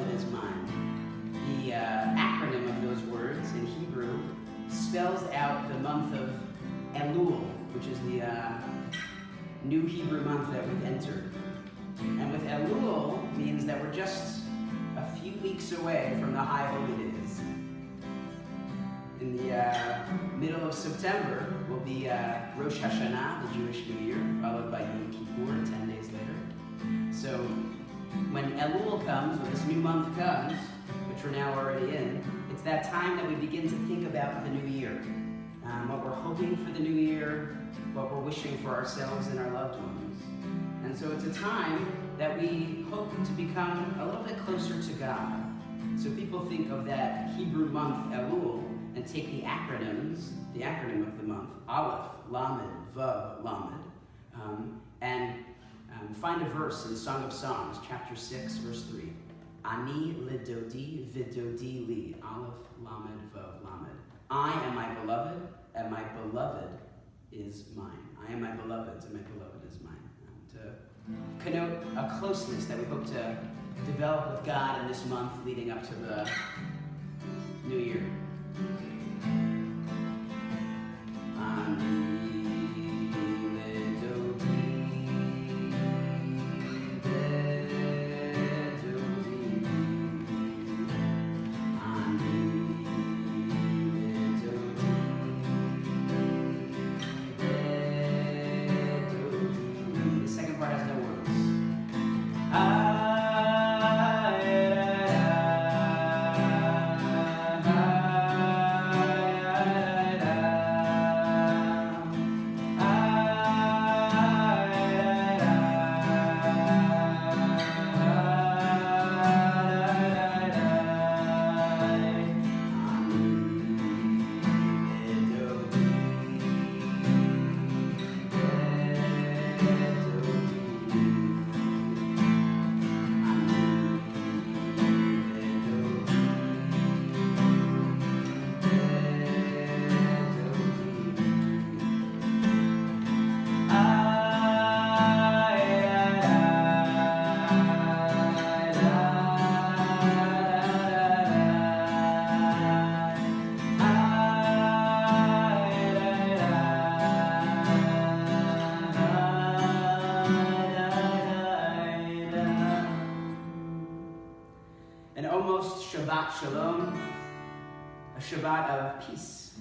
beloved is mine. The acronym of those words in Hebrew spells out the month of Elul, which is the new Hebrew month that we've entered. And with Elul means that we're just a few weeks away from the High Holy Days. In the middle of September will be Rosh Hashanah, the Jewish New Year, followed by Yom Kippur 10 days later. So when Elul comes, when this new month comes, which we're now already in, it's that time that we begin to think about the new year. What we're hoping for the new year, what we're wishing for ourselves and our loved ones. And so it's a time that we hope to become a little bit closer to God. So people think of that Hebrew month, Elul, and take the acronym of the month, Aleph, Lamed, Vav, Lamed, and find a verse in Song of Songs, chapter 6, verse 3. Ani lidodi vidodi li, Aleph, Lamed, Vav, Lamed. I am my beloved, and my beloved is mine. I am my beloved, and my beloved is mine. To connote a closeness that we hope to develop with God in this month leading up to the new year. The second part has no words. An almost Shabbat Shalom, a Shabbat of peace.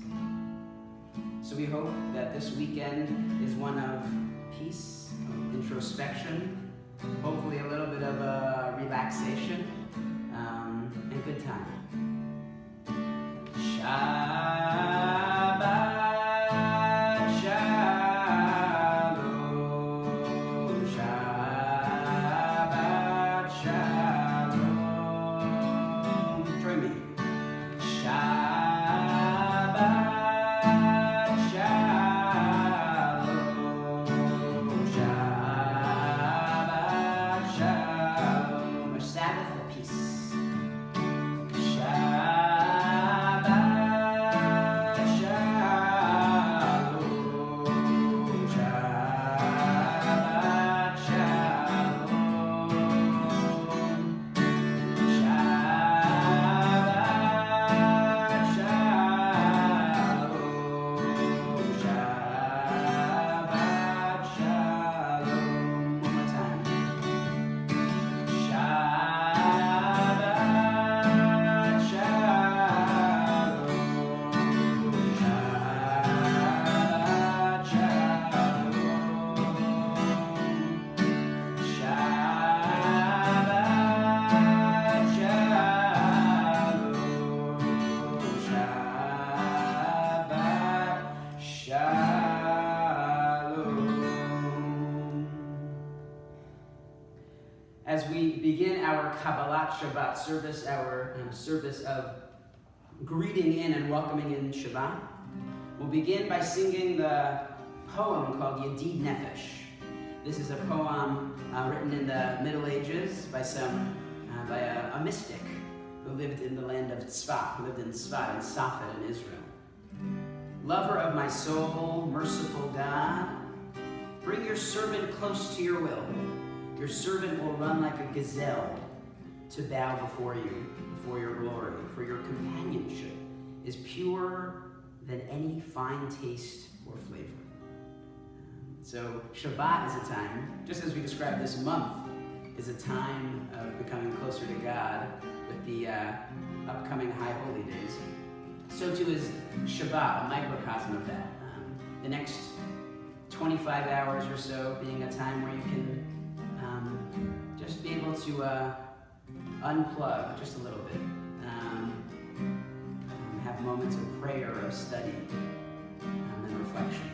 So we hope that this weekend is one of peace, of introspection, hopefully a little bit of relaxation, and good time. Shabbat Shalom, Shabbat Shalom. Join me. Shabbat Shalom, Shabbat Shalom. A Sabbath of peace. Shabbat Shalom, Shabbat Shalom. Shabbat Shalom, Shabbat Shalom. One more time. Shabbat Shalom, Shabbat Shalom. Shabbat Shalom, Shabbat Shalom. As we begin our Kabbalat Shabbat service, our service of greeting in and welcoming in Shabbat, we'll begin by singing the poem called Yedid Nefesh. This is a poem written in the Middle Ages by a mystic who lived in the land of Tzfat, who lived in Tzfat, in Safed in Israel. Lover of my soul, merciful God, bring your servant close to your will. Your servant will run like a gazelle. to bow before you, before your glory, for your companionship is purer than any fine taste or flavor. So Shabbat is a time, just as we described this month, is a time of becoming closer to God with the upcoming High Holy Days. So too is Shabbat, a microcosm of that. The next 25 hours or so being a time where you can just be able to unplug just a little bit. Have moments of prayer, of study, and reflection.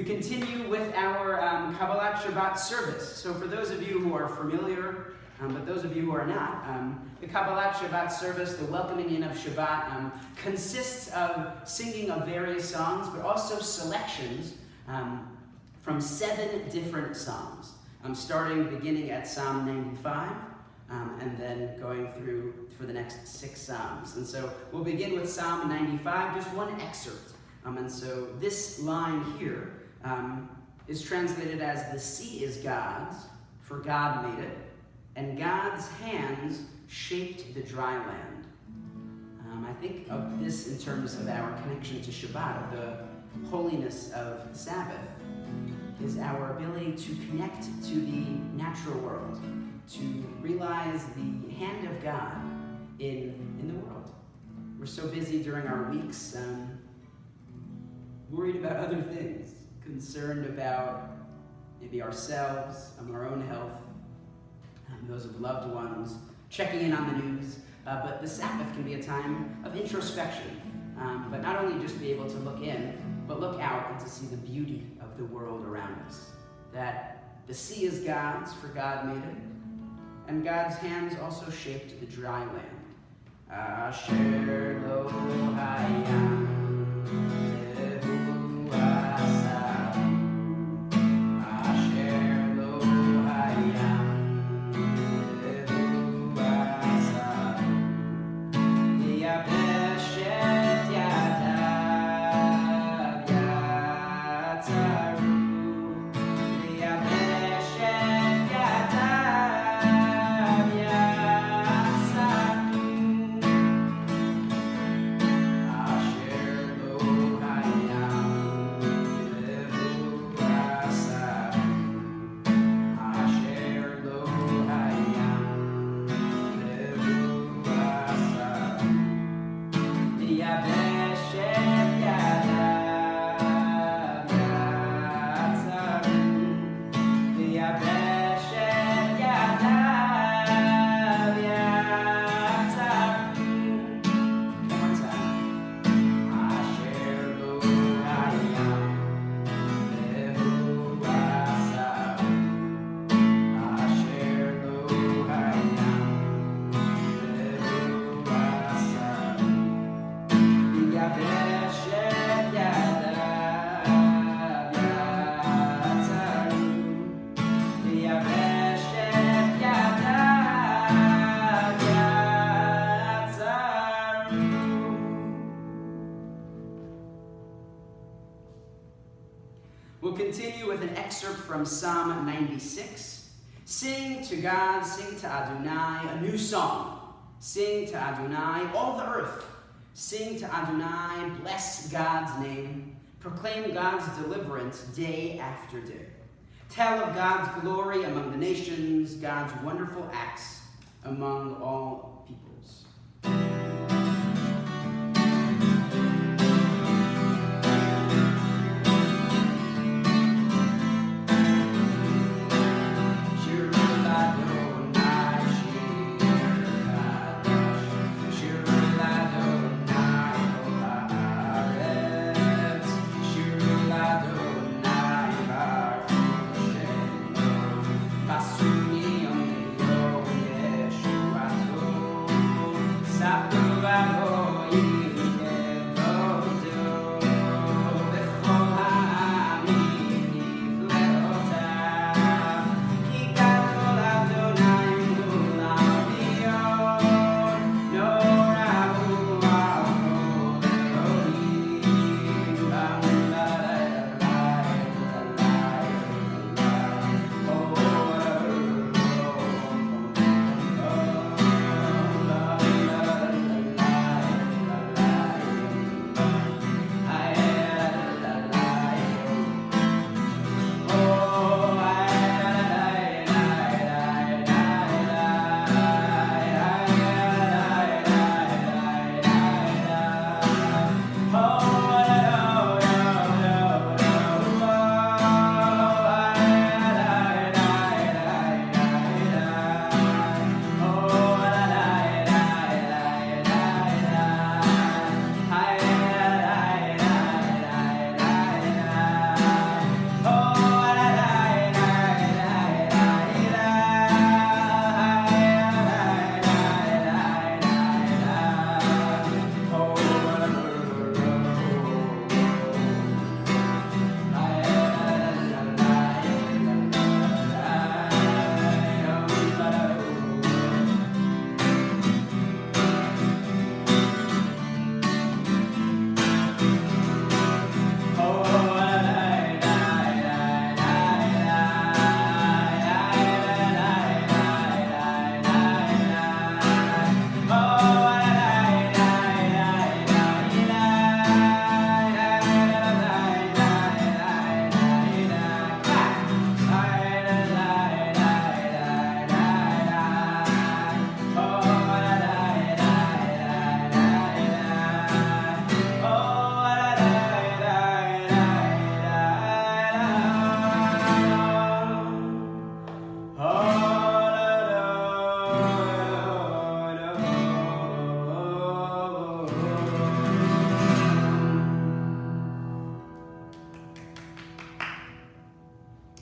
Continue with our Kabbalat Shabbat service. So for those of you who are familiar, but those of you who are not, the Kabbalat Shabbat service, the welcoming in of Shabbat, consists of singing of various songs, but also selections from 7 different psalms, beginning at Psalm 95, and then going through for the next 6 psalms. And so we'll begin with Psalm 95, just one excerpt. And so this line here is translated as, "The sea is God's, for God made it, and God's hands shaped the dry land." I think of this in terms of our connection to Shabbat, of the holiness of Sabbath, is our ability to connect to the natural world, to realize the hand of God in the world. We're so busy during our weeks, worried about other things, concerned about maybe ourselves, our own health, those of loved ones, checking in on the news. But the Sabbath can be a time of introspection, but not only just be able to look in, but look out and to see the beauty of the world around us. That the sea is God's, for God made it, and God's hands also shaped the dry land. Asher lo hayam. continue with an excerpt from Psalm 96. Sing to God, sing to Adonai, a new song. Sing to Adonai, all the earth. Sing to Adonai, bless God's name. Proclaim God's deliverance day after day. Tell of God's glory among the nations, God's wonderful acts among all peoples.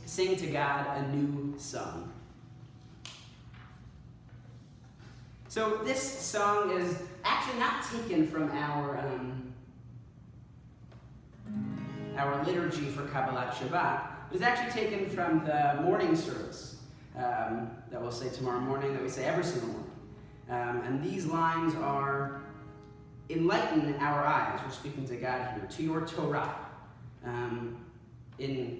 Sing to God a new song. So this song is actually not taken from our liturgy for Kabbalat Shabbat. It was actually taken from the morning service that we'll say tomorrow morning, that we say every single morning. And these lines are, enlighten our eyes, we're speaking to God here, to your Torah.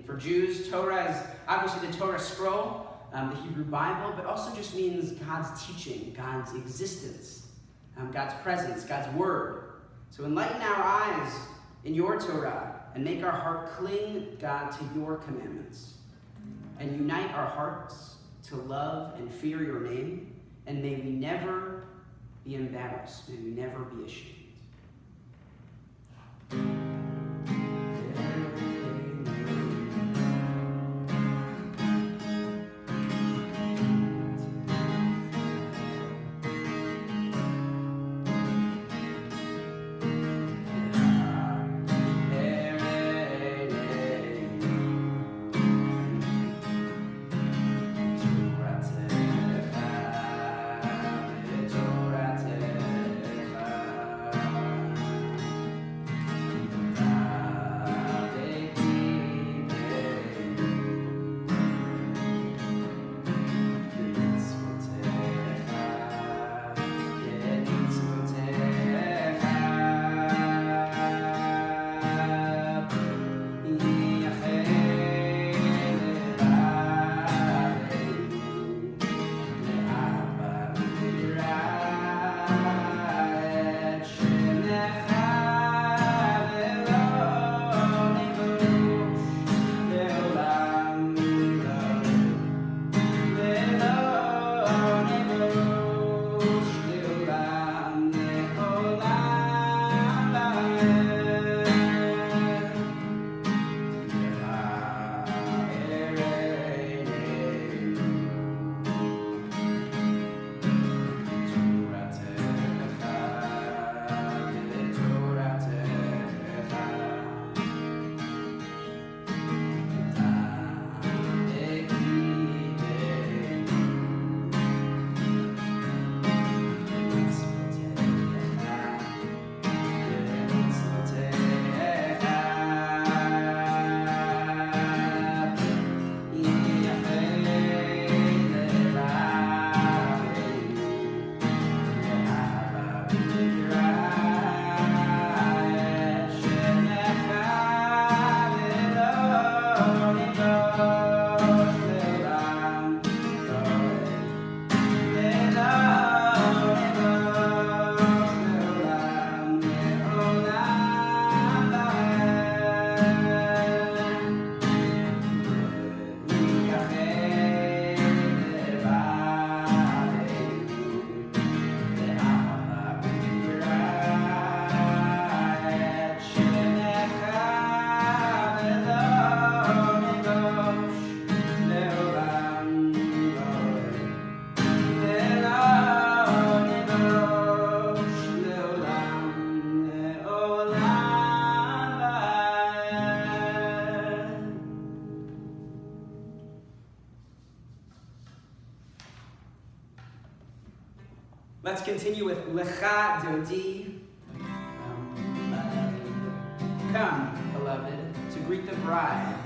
For Jews, Torah is obviously the Torah scroll, the Hebrew Bible, but also just means God's teaching, God's existence, God's presence, God's word. So enlighten our eyes in your Torah and make our heart cling, God, to your commandments. And unite our hearts to love and fear your name, and may we never be embarrassed, may we never be ashamed. Let's continue with Lecha Dodi. Come, beloved, to greet the bride.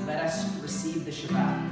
Let us receive the Shabbat.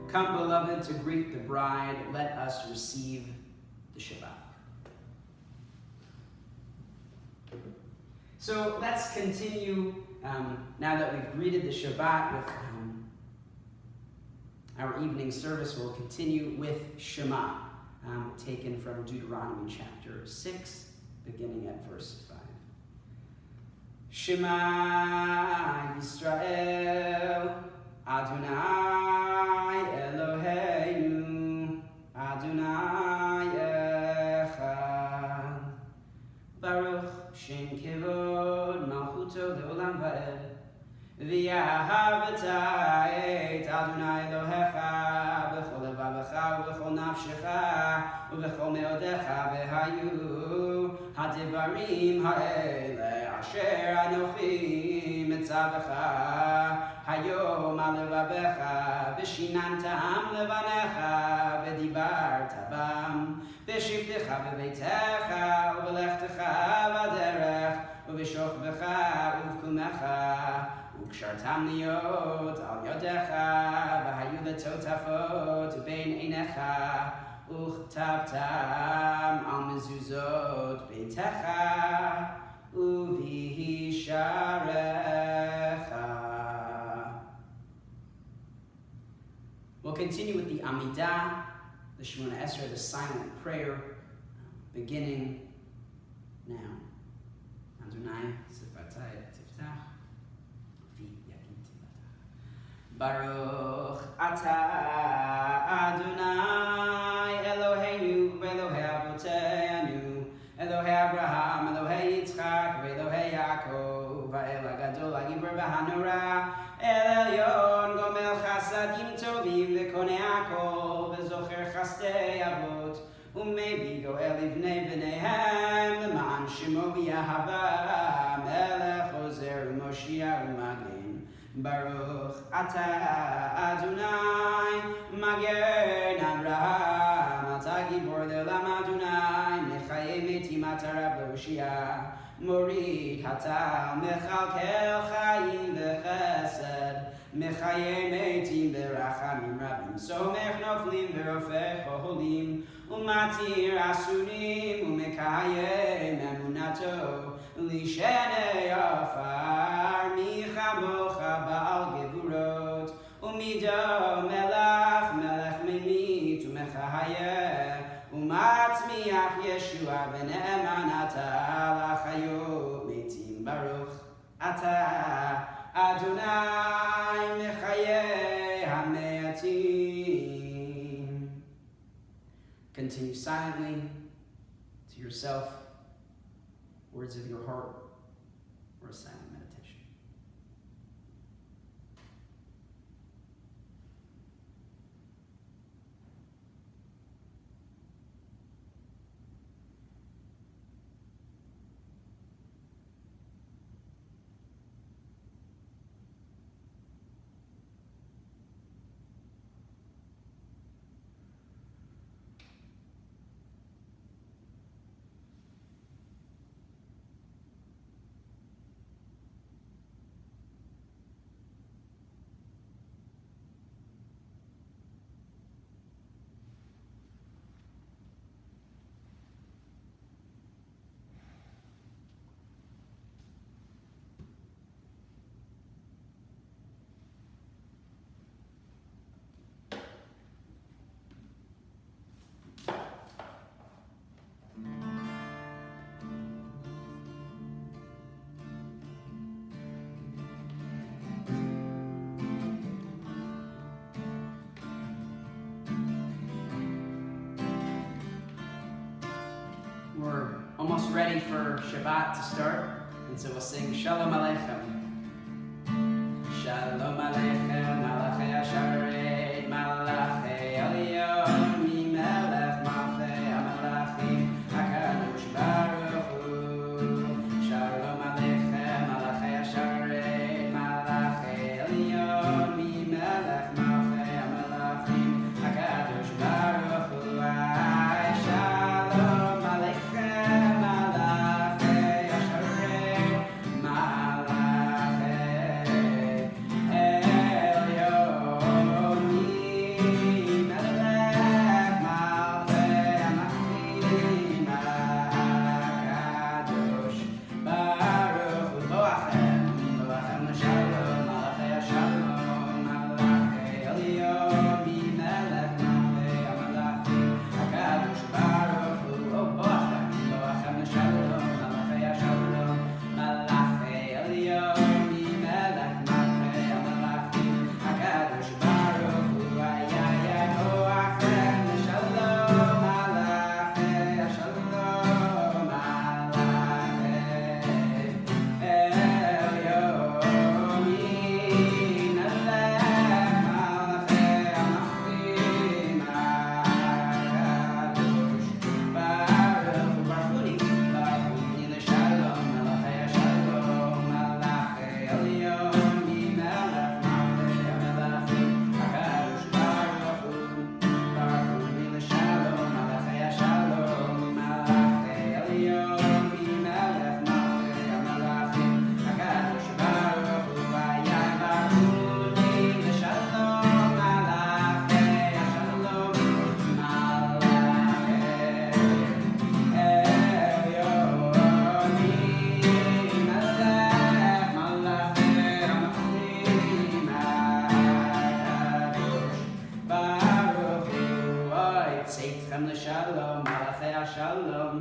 Come, beloved, to greet the bride. Let us receive the Shabbat. So let's continue, now that we've greeted the Shabbat with our evening service, we'll continue with Shema, taken from Deuteronomy chapter 6, beginning at verse 5. Shema Yisrael, Adonai Eloheinu, Adonai Echad. Baruch Shem Kivod Malchuto Leolam Va'ed. V'yahavta et Adonai Elohecha b'chol levavecha u'b'chol nafshecha u'b'chol meodecha v'hayu hadivarim ha'ele asher anochi mitzavecha hayom al levavecha v'shinantam levanecha v'dibarta bam v'shivtecha b'beitecha u'v'lechtecha v'derech u'v'shochbecha u'v'kumecha Ukshartam liot al yodecha, v'hayu letotafot bein einecha, uchtabtam al mezuzot beitecha, uvihisharecha. We'll continue with the Amidah, the Shemona Esrei, the silent prayer, beginning now. Adonai sifatay tiftach. Baruch atah Adonai Eloheinu v'Elohei Avoteinu Elohei Abraham Elohei Yitzchak v'Elohei Yaakov va'el hagadol hagibor v'hanora El Elyon gomel chasadim tovim v'konei hakol v'zocher chastei avot u'mebi goel livnei b'neihem l'man shemo b'yahava melech ozer u'moshia u'magin Baruch atah Adonai Magen Abraham Atah Gibor Le'olam Adonai Mechayei Metim Atah Rab L'Hoshia Morid Hatam Mechalkel Chayim B'Chesed Mechayei Metim B'Rachamim Rabim Somech Noflim V'Rofech Oholim Umatir Asurim Umekayem Emunato Lishenei Afar Michamocha Baal Gevurot Umido Melach Melech Memit Umechahayeh Umatzmiach Yeshua V'ne'emanata L'chayot Meti Ata Adonai Mechaye HaMe'atim. Continue silently to yourself, words of your heart, or a silent meditation. We're almost ready for Shabbat to start, and so we'll sing Shalom Aleichem. Shalom Aleichem, Malachei Asharet, Malachei Elyon, Mimelech Malchei Hamelachim, HaKadosh Baruch Hu. Shalom Aleichem, Malachei Asharet, Malachei Elyon, Mimelech Malchei Hamelachim, HaKadosh Baruch Hu. Shalom, Malachei Shalom,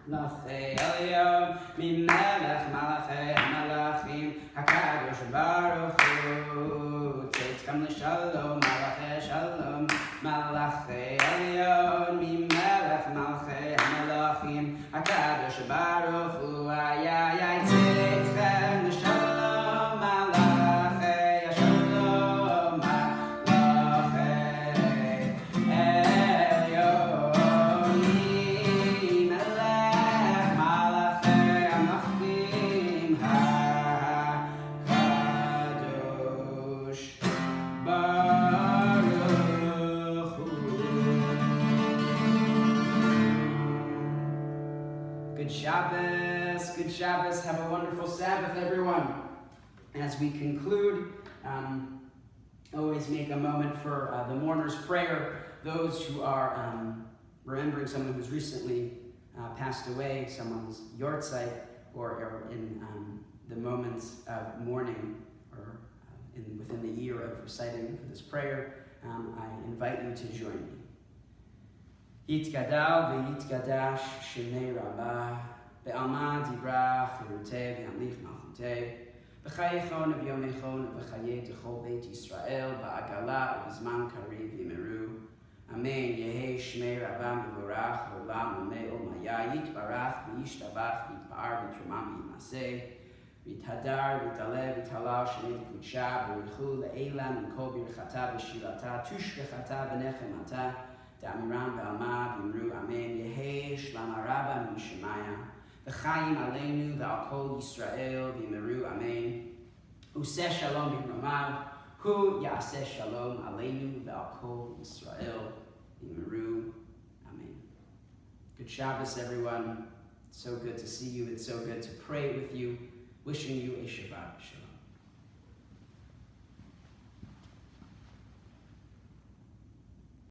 Malachei Elyon, Mimelech Malachei Hamelachim, HaKadosh Baruch Hu. Tzeitzchem l'Shalom, Malachei Shalom, Malachei Elyon, Mimelech Malachei Hamelachim, HaKadosh Baruch Hu. Ay, ay, ay, tzeitzchem l'Shalom, Malachei Shalom, Malachei Elyon, Mimelech Malachei Hamelachim, HaKadosh Baruch Hu. Good Shabbos, good Shabbos. Have a wonderful Sabbath, everyone. As we conclude, always make a moment for the mourner's prayer. Those who are remembering someone who's recently passed away, someone's yahrzeit, or are in the moments of mourning, or within the year of reciting this prayer, I invite you to join me. Yitgadal v'yitgadash shemei Rabbah, be'alma dibra chiruteh v'yamlich malchuteh, B'chayechon v'yomechon v'chayei t'chol Beit Yisrael ba'agala u'b'zman kariv yimeru. Amen. Yehi shmei rabam v'vorach v'olam u'me'ol maya yitbarach v'yishtabach v'yitpa'ar v'trumam v'yimaseh v'yithadar v'yitale v'yitalal shemit kudsha v'yichu le'elam v'kol birchata v'shirata tushbechata v'nechemata da'amiram v'alma v'imru amen. Yehi shlama rabba m'shemaya v'chayim aleinu v'al kol Yisrael v'yimeru amen. Useh shalom b'ramav hu yaseh shalom aleinu v'al kol Yisrael v'yimeru amen. Good Shabbos, everyone. It's so good to see you. It's so good to pray with you. Wishing you a Shabbat Shalom.